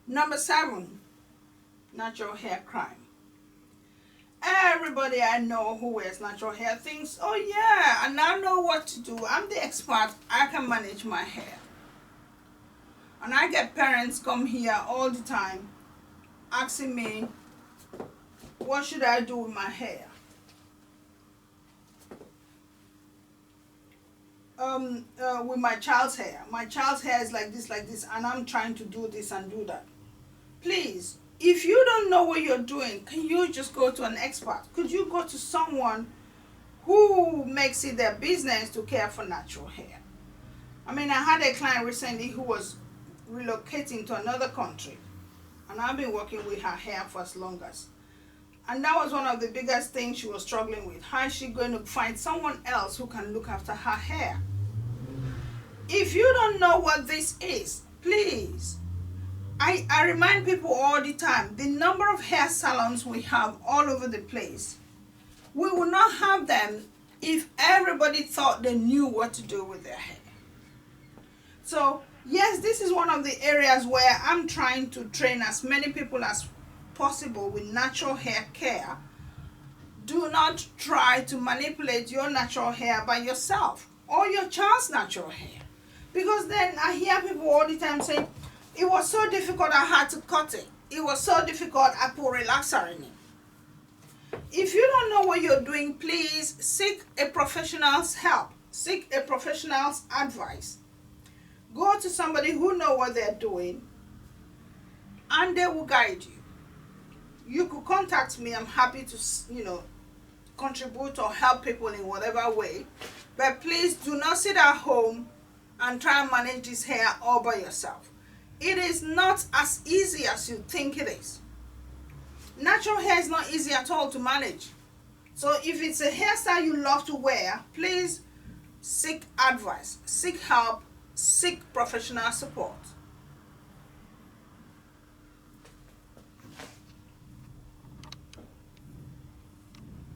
Number 7, natural hair crime. Everybody I know who wears natural hair thinks, oh yeah, and I know what to do. I'm the expert. I can manage my hair. And I get parents come here all the time asking me, what should I do with my hair? With my child's hair. My child's hair is like this, and I'm trying to do this and do that. Please, if you don't know what you're doing, can you just go to an expert? Could you go to someone who makes it their business to care for natural hair? I mean, I had a client recently who was relocating to another country, and I've been working with her hair for as long as. And that was one of the biggest things she was struggling with. How is she going to find someone else who can look after her hair? If you don't know what this is, please, I remind people all the time, the number of hair salons we have all over the place, we will not have them if everybody thought they knew what to do with their hair. So yes, this is one of the areas where I'm trying to train as many people as possible with natural hair care. Do not try to manipulate your natural hair by yourself or your child's natural hair, because then I hear people all the time saying, it was so difficult, I had to cut it. It was so difficult, I put relaxer in it. If you don't know what you're doing, please seek a professional's help. Seek a professional's advice. Go to somebody who knows what they're doing, and they will guide you. You could contact me. I'm happy to, contribute or help people in whatever way. But please do not sit at home and try and manage this hair all by yourself. It is not as easy as you think it is. Natural hair is not easy at all to manage. So if it's a hairstyle you love to wear, please seek advice, seek help, seek professional support.